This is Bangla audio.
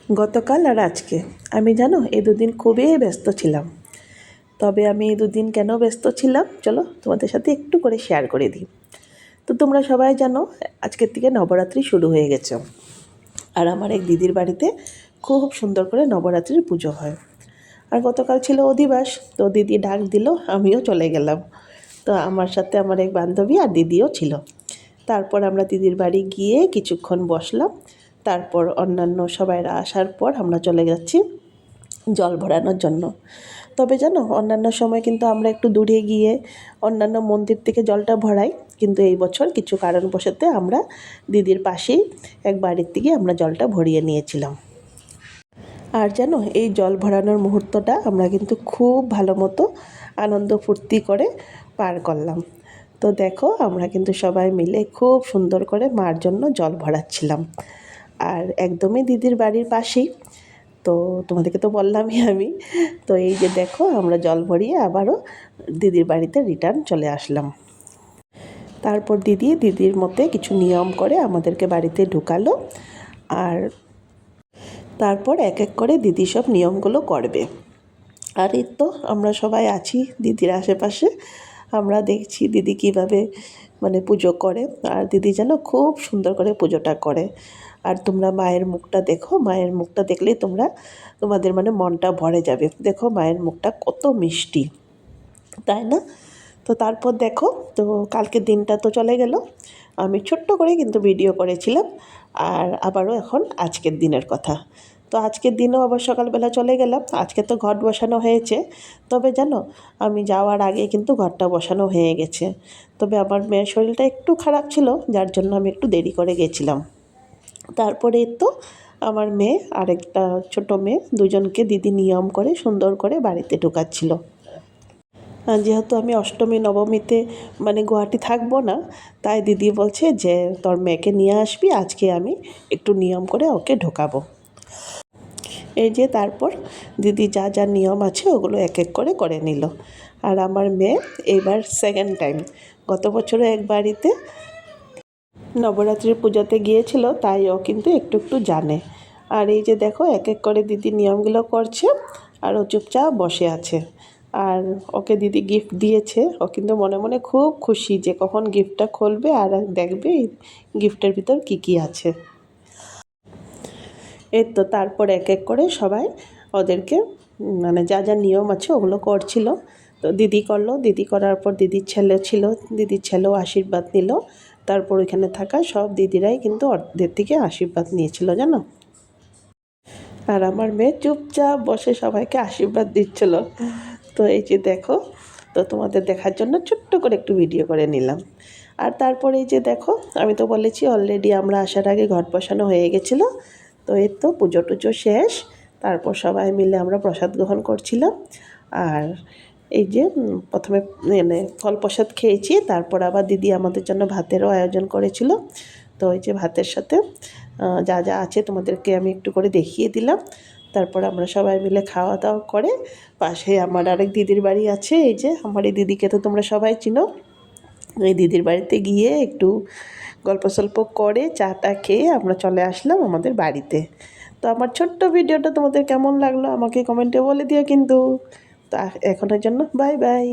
গতকাল আর আজকে আমি জানো এই দুদিন খুবই ব্যস্ত ছিলাম। তবে আমি এই দুদিন কেন ব্যস্ত ছিলাম চলো তোমাদের সাথে একটু করে শেয়ার করে দিই। তো তোমরা সবাই জানো আজকের থেকে নবরাত্রি শুরু হয়ে গেছে। আর আমার এক দিদির বাড়িতে খুব সুন্দর করে নবরাত্রির পুজো হয়। আর গতকাল ছিল অধিবাস, তো দিদি ডাক দিল, আমিও চলে গেলাম। তো আমার সাথে আমার এক বান্ধবী আর দিদিও ছিল। তারপর আমরা দিদির বাড়ি গিয়ে কিছুক্ষণ বসলাম। তারপর অন্যান্য সবাইরা আসার পর আমরা চলে যাচ্ছি জল ভরানোর জন্য। তবে জানো অন্যান্য সময় কিন্তু আমরা একটু দূরে গিয়ে অন্যান্য মন্দির থেকে জলটা ভরাই, কিন্তু এই বছর কিছু কারণবশত আমরা দিদির পাশেই এক বাড়ির থেকে আমরা জলটা ভরিয়ে নিয়েছিলাম। আর জানো এই জল ভরানোর মুহূর্তটা আমরা কিন্তু খুব ভালো মতো আনন্দ ফুর্তি করে পার করলাম। তো দেখো আমরা কিন্তু সবাই মিলে খুব সুন্দর করে মার জন্য জল ভরাচ্ছিলাম। আর একদমই দিদির বাড়ির পাশেই, তো তোমাদেরকে তো বললামই আমি। তো এই যে দেখো আমরা জল ভরিয়ে আবারও দিদির বাড়িতে রিটার্ন চলে আসলাম। তারপর দিদির মতে কিছু নিয়ম করে আমাদেরকে বাড়িতে ঢুকালো। আর তারপর এক এক করে দিদি সব নিয়মগুলো করবে। আর এই তো আমরা সবাই আছি দিদির আশেপাশে, আমরা দেখছি দিদি কীভাবে পুজো করে। আর দিদি যেন খুব সুন্দর করে পুজোটা করে। আর তোমরা মায়ের মুখটা দেখো, মায়ের মুখটা দেখলেই তোমাদের মনটা ভরে যাবে। দেখো মায়ের মুখটা কত মিষ্টি, তাই না? তো তারপর দেখো, তো কালকের দিনটা তো চলে গেল, আমি ছোট্ট করে কিন্তু ভিডিও করেছিলাম। আর আবারও এখন আজকের দিনের কথা। তো আজকের দিনও আবার সকালবেলা চলে গেলাম। আজকে তো ঘট বসানো হয়েছে, তবে জানো আমি যাওয়ার আগে কিন্তু ঘরটা বসানো হয়ে গেছে। তবে আমার মেয়ের শরীরটা একটু খারাপ ছিল, যার জন্য আমি একটু দেরি করে গেছিলাম। তারপরে তো আমার মেয়ে আর একটা ছোটো মেয়ে দুজনকে দিদি নিয়ম করে সুন্দর করে বাড়িতে ঢোকাচ্ছিল। যেহেতু আমি অষ্টমী নবমীতে গুয়াহাটি থাকবো না, তাই দিদি বলছে যে তোর মেয়েকে নিয়ে আসবি, আজকে আমি একটু নিয়ম করে ওকে ঢোকাবো। এই যে তারপর দিদি যা যা নিয়ম আছে ওগুলো এক এক করে করে নিল। আর আমার মেয়ে এইবার সেকেন্ড টাইম, গত বছরও এক বাড়িতে নবরাত্রির পূজাতে গিয়েছিল, তাই ও কিন্তু একটু একটু জানে। আর এই যে দেখো এক এক করে দিদি নিয়মগুলো করছে আর ও চুপচাপ বসে আছে। আর ওকে দিদি গিফট দিয়েছে, ও কিন্তু মনে মনে খুব খুশি যে কখন গিফটটা খুলবে আর দেখবে এই গিফটের ভিতর কী কী আছে। এই তো তারপর এক এক করে সবাই ওদেরকে যা যা নিয়ম আছে ওগুলো করছিল। তো দিদি করলো, দিদি করার পর দিদির ছেলে ছিল, দিদির ছেলেও আশীর্বাদ নিল। তারপর ওইখানে থাকা সব দিদিরাই কিন্তু ওদের থেকে আশীর্বাদ নিয়েছিল জানো। আর আমার মেয়ে চুপচাপ বসে সবাইকে আশীর্বাদ দিচ্ছিল। তো এই যে দেখো, তো তোমাদের দেখার জন্য ছোট্ট করে একটু ভিডিও করে নিলাম। আর তারপরে এই যে দেখো, আমি তো বলেছি অলরেডি আমরা আসার আগে ঘট বসানো হয়ে গেছিলো। তো এই তো পুজো টুজো শেষ, তারপর সবাই মিলে আমরা প্রসাদ গ্রহণ করছিলাম। আর এই যে প্রথমে ফল প্রসাদ খেয়েছি, তারপর আবার দিদি আমাদের জন্য ভাতেরও আয়োজন করেছিল। তো ওই যে ভাতের সাথে যা যা আছে তোমাদেরকে আমি একটু করে দেখিয়ে দিলাম। তারপর আমরা সবাই মিলে খাওয়া দাওয়া করে, পাশে আমার আরেক দিদির বাড়ি আছে, এই যে আমার এই দিদিকে তো তোমরা সবাই চিনো। এই দিদির বাড়িতে গিয়ে একটু গল্প সল্প করে চাটা খেয়ে আমরা চলে আসলাম আমাদের বাড়িতে। তো আমার ছোট্ট ভিডিওটা তোমাদের কেমন লাগলো আমাকে কমেন্টে বলে দিও কিন্তু। তো এখনের জন্য বাই বাই।